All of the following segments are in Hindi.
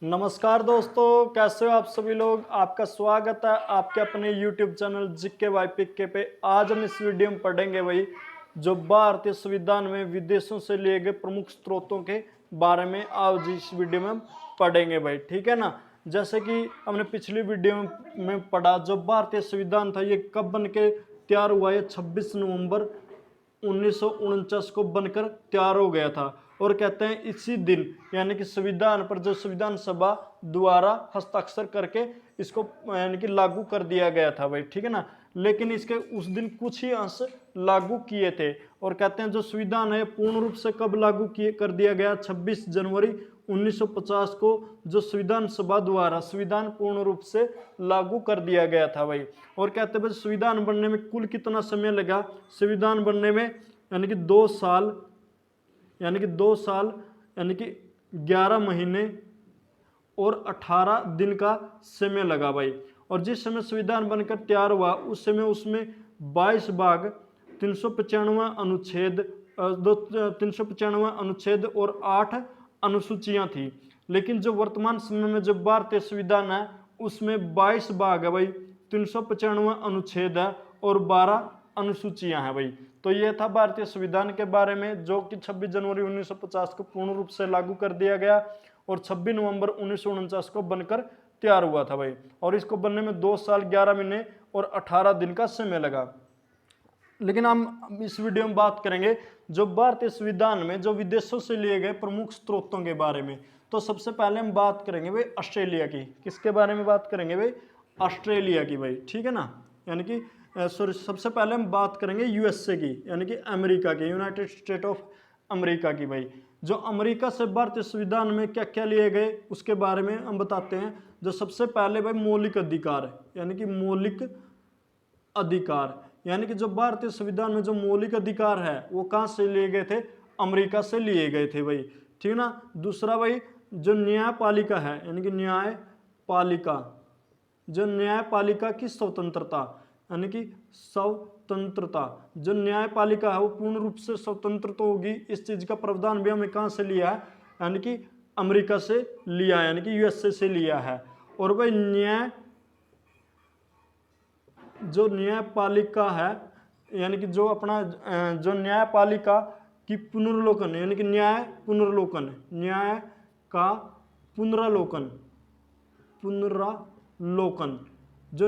नमस्कार दोस्तों, कैसे हो आप सभी लोग। आपका स्वागत है आपके अपने YouTube चैनल जीके बाय पीके पे। आज हम इस वीडियो में पढ़ेंगे भाई जो भारतीय संविधान में विदेशों से लिए गए प्रमुख स्रोतों के बारे में। आज इस वीडियो में हम पढ़ेंगे भाई, ठीक है ना। जैसे कि हमने पिछली वीडियो में पढ़ा, जो भारतीय संविधान था ये कब बन के तैयार हुआ, ये 26 नवंबर 1949 को बनकर तैयार हो गया था। और कहते हैं इसी दिन यानी कि संविधान पर जो संविधान सभा द्वारा हस्ताक्षर करके इसको यानी कि लागू कर दिया गया था भाई, ठीक है ना। लेकिन इसके उस दिन कुछ ही अंश लागू किए थे। और कहते हैं जो संविधान है पूर्ण रूप से कब लागू किए कर दिया गया, 26 जनवरी 1950 को जो संविधान सभा द्वारा संविधान पूर्ण रूप से लागू कर दिया गया था भाई। और कहते हैं संविधान बनने में कुल कितना समय लगा, संविधान बनने में यानी कि 2 साल यानी कि 11 महीने और 18 दिन का समय लगा भाई। और जिस समय संविधान बनकर तैयार हुआ उस समय उसमें 22 भाग 395 अनुच्छेद 395 अनुच्छेद और 8 अनुसूचियां थी। लेकिन जो वर्तमान समय में जो भारतीय संविधान है उसमें 22 भाग है भाई, 395 अनुच्छेद है और 12 अनुसूचियां हैं भाई। तो ये था भारतीय संविधान के बारे में, जो कि 26 जनवरी 1950 को पूर्ण रूप से लागू कर दिया गया और 26 नवंबर 1949 को बनकर तैयार हुआ था भाई। और इसको बनने में 2 साल 11 महीने और 18 दिन का समय लगा। लेकिन हम इस वीडियो में बात करेंगे जो भारतीय संविधान में जो विदेशों से लिए गए प्रमुख स्रोतों के बारे में। तो सबसे पहले हम बात करेंगे भाई ऑस्ट्रेलिया की। किसके बारे में बात करेंगे भाई? ऑस्ट्रेलिया की भाई, ठीक है ना। यानी कि सॉरी, सबसे पहले हम बात करेंगे यूएसए की, यानी कि अमेरिका की, यूनाइटेड स्टेट ऑफ अमेरिका की भाई। जो अमेरिका से भारतीय संविधान में क्या क्या लिए गए उसके बारे में हम बताते हैं। जो सबसे पहले भाई मौलिक अधिकार, यानी कि मौलिक अधिकार, यानी कि जो भारतीय संविधान में जो मौलिक अधिकार है वो कहाँ से लिए गए थे? अमेरिका से लिए गए थे भाई, ठीक है ना। दूसरा भाई जो न्यायपालिका है, यानी कि न्यायपालिका, जो न्यायपालिका की स्वतंत्रता, यानी कि स्वतंत्रता, जो न्यायपालिका है वो पूर्ण रूप से स्वतंत्र तो होगी। इस चीज का प्रावधान भी हमें कहाँ से लिया है? यानी कि अमेरिका से लिया है, यानी कि यूएसए से लिया है। और भाई जो न्यायपालिका है, यानी कि जो अपना जो न्यायपालिका की पुनर्लोकन, यानी कि न्याय का पुनरालोकन, जो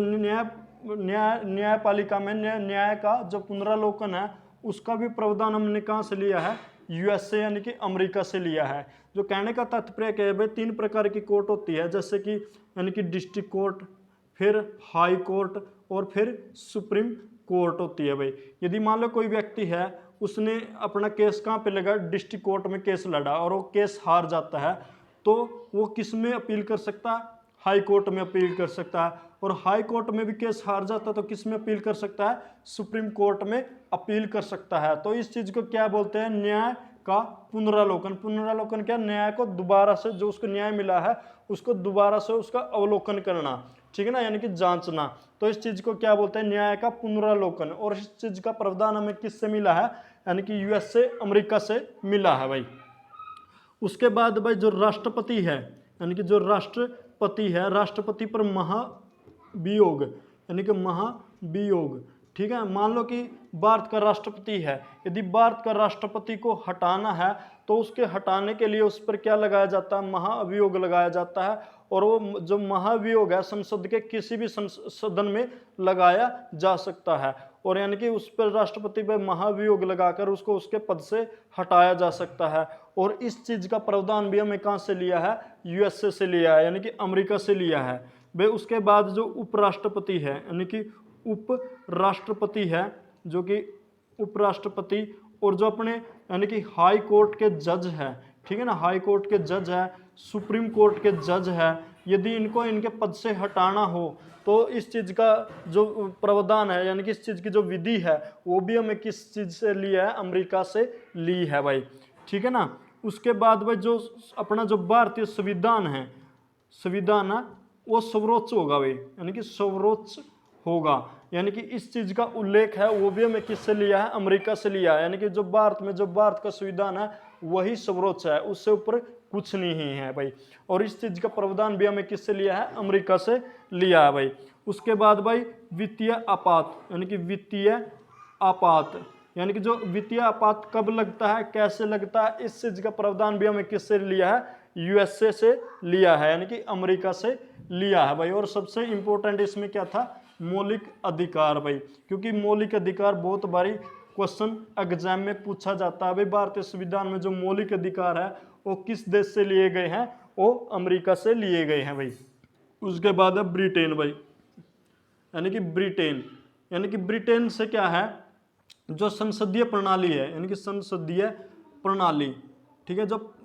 न्यायपालिका में न्याय का जो पुनरालोकन है उसका भी प्रावधान हमने कहाँ से लिया है? यूएसए यानी कि अमेरिका से लिया है। जो कहने का तात्पर्य क्या है भाई, 3 प्रकार की कोर्ट होती है, जैसे कि यानी कि डिस्ट्रिक्ट कोर्ट, फिर हाई कोर्ट और फिर सुप्रीम कोर्ट होती है भाई। यदि मान लो कोई व्यक्ति है उसने अपना केस कहाँ पे लगा? डिस्ट्रिक्ट कोर्ट में केस लड़ा और वो केस हार जाता है तो वो किस में अपील कर सकता है? हाई कोर्ट में अपील कर सकता है। और हाई कोर्ट में भी केस हार जाता है तो किस में अपील कर सकता है? सुप्रीम कोर्ट में अपील कर सकता है। तो इस चीज को क्या बोलते हैं? न्याय का पुनरालोकन। पुनरालोकन क्या? न्याय को दोबारा से, जो उसको न्याय मिला है उसको दोबारा से उसका अवलोकन करना, ठीक है ना, यानी कि जांचना। तो इस चीज को क्या बोलते हैं? न्याय का पुनरालोकन। और इस चीज का प्रावधान हमें किससे मिला है? यानी कि यूएसए अमेरिका से मिला है भाई। उसके बाद भाई जो राष्ट्रपति है, यानी कि जो राष्ट्रपति है, राष्ट्रपति पर महाभियोग, यानी कि महाभियोग, ठीक है। मान लो कि भारत का राष्ट्रपति है, यदि भारत का राष्ट्रपति को हटाना है तो उसके हटाने के लिए उस पर क्या लगाया जाता है? महाअभियोग लगाया जाता है। और वो जो महाभियोग है संसद के किसी भी सदन में लगाया जा सकता है। और यानी कि उस पर राष्ट्रपति पर महाभियोग लगाकर उसको उसके पद से हटाया जा सकता है। और इस चीज का प्रावधान भी हमें कहाँ से लिया है? यूएसए से लिया है, यानी कि अमेरिका से लिया है भाई। उसके बाद जो उपराष्ट्रपति है, यानी कि उपराष्ट्रपति है, जो कि उपराष्ट्रपति और जो अपने यानी कि हाई कोर्ट के जज है, ठीक है ना, हाई कोर्ट के जज है, सुप्रीम कोर्ट के जज है, यदि इनको इनके पद से हटाना हो तो इस चीज का जो प्रावधान है, यानी कि इस चीज की जो विधि है वो भी हमें किस चीज से लिया है? अमेरिका से ली है भाई, ठीक है ना। उसके बाद भाई जो अपना जो भारतीय संविधान है वो सर्वोच्च होगा भाई, यानी कि सर्वोच्च होगा। यानी कि इस चीज का उल्लेख है वो भी हमें किससे लिया है? अमेरिका से लिया है। यानी कि जो भारत में जो भारत का संविधान है वही सर्वोच्च है, उससे ऊपर कुछ नहीं है भाई। और इस चीज का प्रावधान भी हमें किससे लिया है, अमेरिका से लिया है भाई। उसके बाद भाई वित्तीय आपात, यानी कि वित्तीय आपात, यानी कि जो वित्तीय आपात कब लगता है, कैसे लगता है, इस चीज का प्रावधान भी हमें किससे लिया है, यूएसए से लिया है, यानी कि अमेरिका से लिया है भाई। और सबसे इंपॉर्टेंट इसमें क्या था, मौलिक अधिकार भाई, क्योंकि मौलिक अधिकार बहुत बारी क्वेश्चन एग्जाम में पूछा जाता है भाई। भारतीय संविधान में जो मौलिक अधिकार है वो किस देश से लिए गए हैं, वो अमेरिका से लिए गए हैं भाई। उसके बाद है ब्रिटेन भाई, यानी कि ब्रिटेन, यानी कि ब्रिटेन से क्या है, जो संसदीय प्रणाली है, यानी कि संसदीय प्रणाली, ठीक है, जो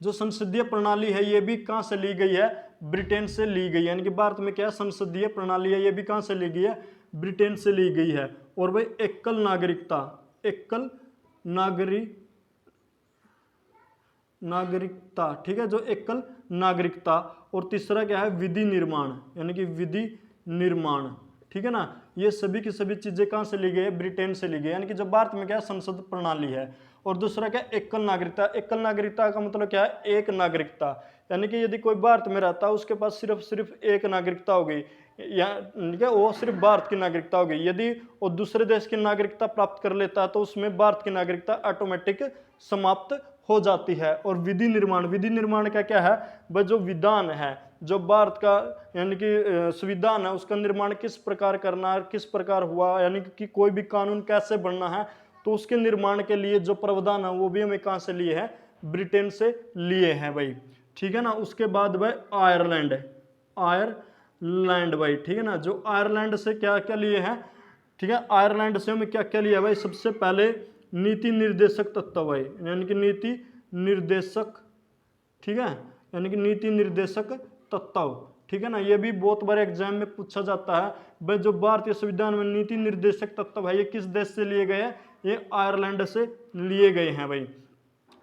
संसदीय प्रणाली है ये भी कहाँ से ली गई है, ब्रिटेन से ली गई है। यानी कि भारत में क्या है, संसदीय प्रणाली है, ये भी कहाँ से ली गई है, ब्रिटेन से ली गई है। और भाई एकल नागरिकता, एकल नागरिकता, ठीक है, जो एकल नागरिकता। और तीसरा क्या है, विधि निर्माण, यानी कि विधि निर्माण, ठीक है ना। ये सभी की सभी चीजें कहाँ से ली गई है, ब्रिटेन से ली गई, यानी कि जो भारत में क्या है, संसद प्रणाली है। और दूसरा क्या, एकल नागरिकता। एकल नागरिकता का मतलब क्या है, एक नागरिकता, यानी कि यदि कोई भारत में रहता है उसके पास सिर्फ एक नागरिकता हो गई, या वो सिर्फ भारत की नागरिकता हो गई। यदि वो दूसरे देश की नागरिकता प्राप्त कर लेता है तो उसमें भारत की नागरिकता ऑटोमेटिक समाप्त हो जाती है। और विधि निर्माण, विधि निर्माण का क्या है, वह जो विधान है, जो भारत का यानी कि संविधान है, उसका निर्माण किस प्रकार करना है, किस प्रकार हुआ, यानी कि कोई भी कानून कैसे बनना है, तो उसके निर्माण के लिए जो प्रावधान है वो भी हमें कहाँ से लिए हैं, ब्रिटेन से लिए हैं भाई, ठीक है ना। उसके बाद भाई आयरलैंड, आयरलैंड भाई, ठीक है ना, जो आयरलैंड से क्या क्या लिए हैं, ठीक है, आयरलैंड से हमें क्या क्या लिया भाई, सबसे पहले नीति निर्देशक तत्व भाई, यानी कि नीति निर्देशक, ठीक है, यानी कि नीति निर्देशक तत्व, ठीक है ना। ये भी बहुत बार एग्जाम में पूछा जाता है भाई, जो भारतीय संविधान में नीति निर्देशक तत्व है ये किस देश से लिए गए हैं, ये आयरलैंड से लिए गए हैं भाई।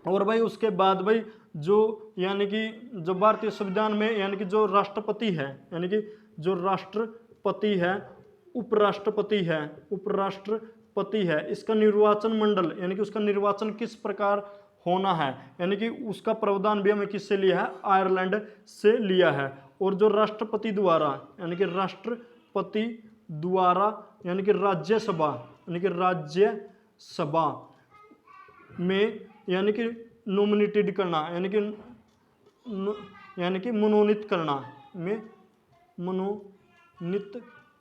और भाई उसके बाद भाई जो यानी कि जो भारतीय संविधान में यानी कि जो राष्ट्रपति है, यानी कि जो राष्ट्रपति है, उपराष्ट्रपति है, इसका निर्वाचन मंडल, यानी कि उसका निर्वाचन किस प्रकार होना है, यानी कि उसका प्रावधान भी हमें किससे लिया है, आयरलैंड से लिया है। और जो राष्ट्रपति द्वारा, यानी कि राष्ट्रपति द्वारा, यानी कि राज्यसभा, यानी कि राज्यसभा में यानी कि नॉमिनेटेड करना, यानी कि मनोनीत करना, में मनोनीत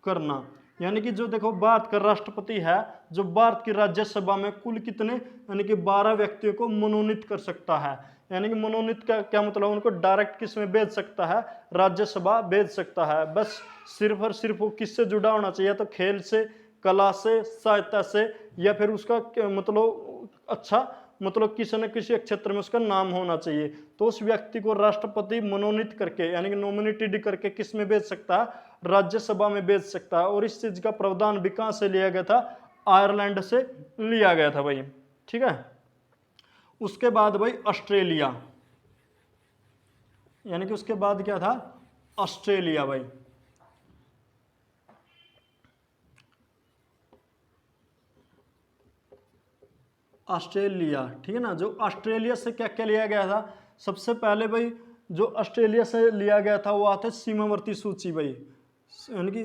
करना, यानी कि जो देखो भारत का राष्ट्रपति है, जो भारत की राज्यसभा में कुल कितने, यानी कि 12 व्यक्तियों को मनोनीत कर सकता है। यानी कि मनोनीत का क्या मतलब, उनको डायरेक्ट किस में भेज सकता है, राज्यसभा भेज सकता है। बस सिर्फ और सिर्फ वो किससे जुड़ा होना चाहिए, तो खेल से, कला से, साहित्य से, या फिर उसका मतलब अच्छा मतलब किसी न किसी क्षेत्र में उसका नाम होना चाहिए। तो उस व्यक्ति को राष्ट्रपति मनोनीत करके, यानी कि नॉमिनेटेड करके किस में भेज सकता है, राज्यसभा में भेज सकता है। और इस चीज का प्रावधान भी कहां से लिया गया था, आयरलैंड से लिया गया था भाई, ठीक है। उसके बाद भाई ऑस्ट्रेलिया, यानी कि उसके बाद क्या था, ऑस्ट्रेलिया भाई, ऑस्ट्रेलिया, ठीक है ना। जो ऑस्ट्रेलिया से क्या क्या लिया गया था, सबसे पहले भाई जो ऑस्ट्रेलिया से लिया गया था वो आते सीमावर्ती सूची भाई, यानी कि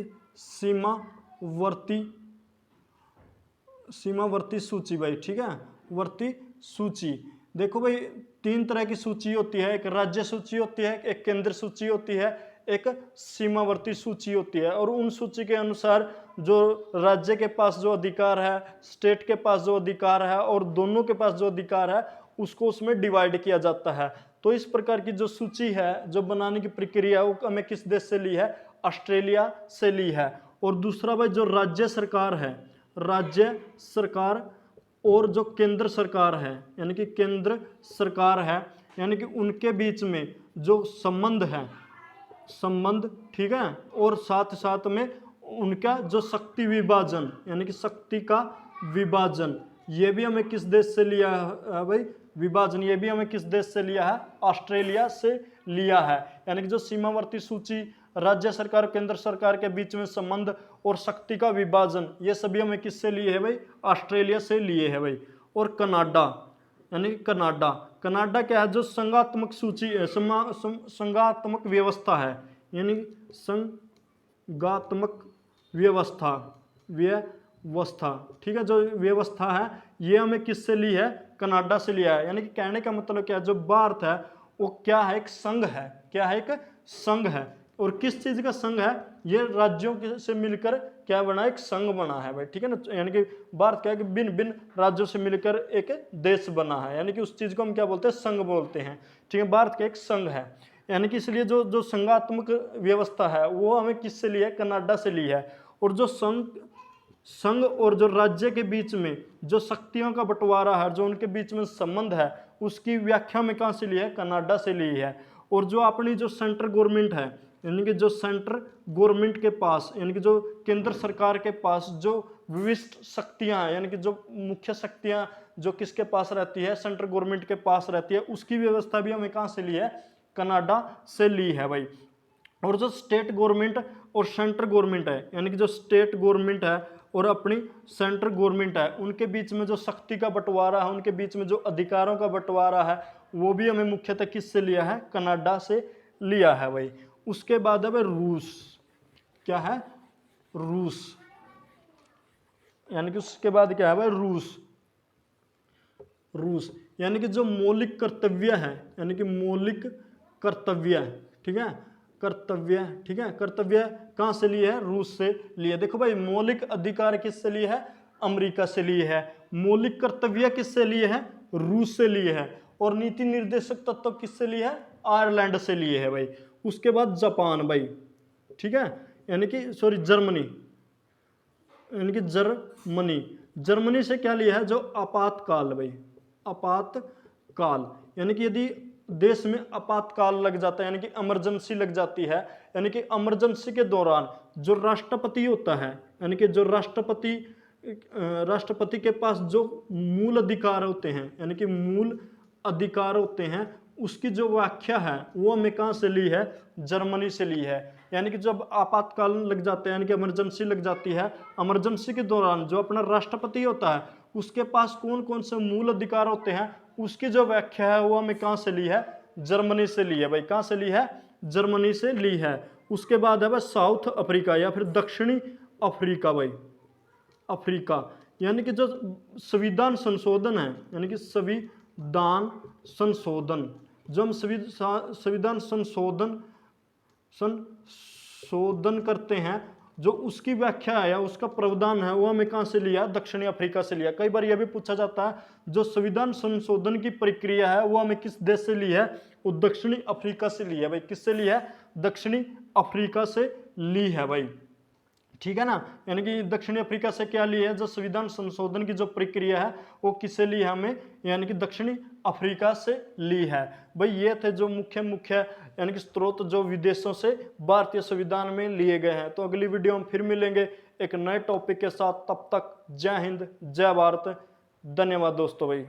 सीमावर्ती सूची भाई, ठीक है, वर्ती सूची। देखो भाई 3 तरह की सूची होती है, एक राज्य सूची होती है, एक केंद्र सूची होती है, एक सीमावर्ती सूची होती है। और उन सूची के अनुसार जो राज्य के पास जो अधिकार है, स्टेट के पास जो अधिकार है, और दोनों के पास जो अधिकार है उसको उसमें डिवाइड किया जाता है। तो इस प्रकार की जो सूची है, जो बनाने की प्रक्रिया, वो हमें किस देश से ली है, ऑस्ट्रेलिया से ली है। और दूसरा भाई जो राज्य सरकार है, राज्य सरकार और जो केंद्र सरकार है, यानी कि केंद्र सरकार है, यानी कि उनके बीच में जो संबंध है, ठीक है, और साथ साथ में उनका जो शक्ति विभाजन, यानी कि शक्ति का विभाजन, ये भी हमें किस देश से लिया है भाई, विभाजन, ये भी हमें किस देश से लिया है, ऑस्ट्रेलिया से लिया है। यानी कि जो सीमावर्ती सूची, राज्य सरकार केंद्र सरकार के बीच में संबंध और शक्ति का विभाजन, ये सभी हमें किससे लिए है भाई, ऑस्ट्रेलिया से लिए है भाई। और कनाडा, यानी कि कनाडा। कनाडा क्या है, जो संघात्मक सूची संघात्मक व्यवस्था है, यानी संघात्मक व्यवस्था व्यवस्था, ठीक है, जो व्यवस्था है ये हमें किससे ली है, कनाडा से लिया है। यानी कि कहने का मतलब क्या है, जो भारत है वो क्या है, एक संघ है। क्या है, एक संघ है। और किस चीज का संघ है, ये राज्यों से मिलकर क्या बना, एक संघ बना है भाई, ठीक है ना। यानी कि भारत क्या है कि भिन्न भिन्न राज्यों से मिलकर एक देश बना है, यानी कि उस चीज को हम क्या बोलते हैं, संघ बोलते हैं, ठीक है। भारत का एक संघ है, यानी कि इसलिए जो जो संघात्मक व्यवस्था है वो हमें किससे ली है, कनाडा से ली है। और जो संघ और जो राज्य के बीच में जो शक्तियों का बंटवारा है, जो उनके बीच में संबंध है, उसकी व्याख्या में कहां से ली है, कनाडा से ली है। और जो अपनी जो सेंट्रल गवर्नमेंट है, यानी कि जो सेंट्रल गवर्नमेंट के पास, यानी कि जो केंद्र सरकार के पास जो विशिष्ट शक्तियां हैं, यानी कि जो मुख्य शक्तियां जो किसके पास रहती है, सेंट्रल गवर्नमेंट के पास रहती है, उसकी व्यवस्था भी हमें कहां से ली है, कनाडा से ली है भाई। और जो स्टेट गवर्नमेंट और सेंट्रल गवर्नमेंट है, यानी कि जो स्टेट गवर्नमेंट है और अपनी सेंट्रल गवर्नमेंट है, उनके बीच में जो शक्ति का बंटवारा है, उनके बीच में जो अधिकारों का बंटवारा है, वो भी हमें मुख्यतः किससे लिया है, कनाडा से लिया है भाई। उसके बाद है भाई रूस। क्या है, रूस, यानी कि उसके बाद क्या है भाई, रूस। रूस यानी कि जो मौलिक कर्तव्य है, यानी कि मौलिक कर्तव्य, ठीक है, कर्तव्य, ठीक है, कर्तव्य कहां से लिए है, रूस से लिए। देखो भाई, मौलिक अधिकार किससे लिए है, अमेरिका से लिए है। मौलिक कर्तव्य किससे लिए है, रूस से लिए है। और नीति निर्देशक तत्व किससे लिए है, आयरलैंड से लिए है भाई। उसके बाद जापान भाई, ठीक है, यानी कि सॉरी जर्मनी, यानी कि जर्मनी से क्या लिया है, जो आपातकाल भाई, आपातकाल, यानी कि यदि देश में आपातकाल लग जाता है, यानी कि इमरजेंसी लग जाती है, यानी कि इमरजेंसी के दौरान जो राष्ट्रपति होता है, यानी कि जो राष्ट्रपति के पास जो मूल अधिकार होते हैं, यानी कि मूल अधिकार होते हैं, उसकी जो व्याख्या है वो हमें कहां से ली है, जर्मनी से ली है। यानी कि जब आपातकाल लग जाते हैं, यानी कि इमरजेंसी लग जाती है, इमरजेंसी के दौरान जो अपना राष्ट्रपति होता है उसके पास कौन कौन से मूल अधिकार होते हैं, उसकी जो व्याख्या है वो हमें कहां से ली है, जर्मनी से ली है भाई। कहां से ली है, जर्मनी से ली है। उसके बाद है भाई साउथ अफ्रीका या फिर दक्षिणी अफ्रीका भाई, अफ्रीका, यानी कि जो संविधान संशोधन है, यानी कि संविधान संशोधन, जो हम संविधान संशोधन करते हैं, जो उसकी व्याख्या है या उसका प्रावधान है वो हमें कहां से लिया, दक्षिणी अफ्रीका से लिया। कई बार यह भी पूछा जाता है, जो संविधान संशोधन की प्रक्रिया है वो हमें किस देश से ली है, वो दक्षिणी अफ्रीका से ली है भाई। किससे ली है, दक्षिणी अफ्रीका से ली है भाई, ठीक है ना। यानी कि दक्षिणी अफ्रीका से क्या ली है, जो संविधान संशोधन की जो प्रक्रिया है वो किससे ली है हमें, यानी कि दक्षिणी अफ्रीका से ली है भाई। ये थे जो मुख्य यानी कि स्रोत जो विदेशों से भारतीय संविधान में लिए गए हैं। तो अगली वीडियो में फिर मिलेंगे एक नए टॉपिक के साथ, तब तक जय हिंद जय भारत, धन्यवाद दोस्तों भाई।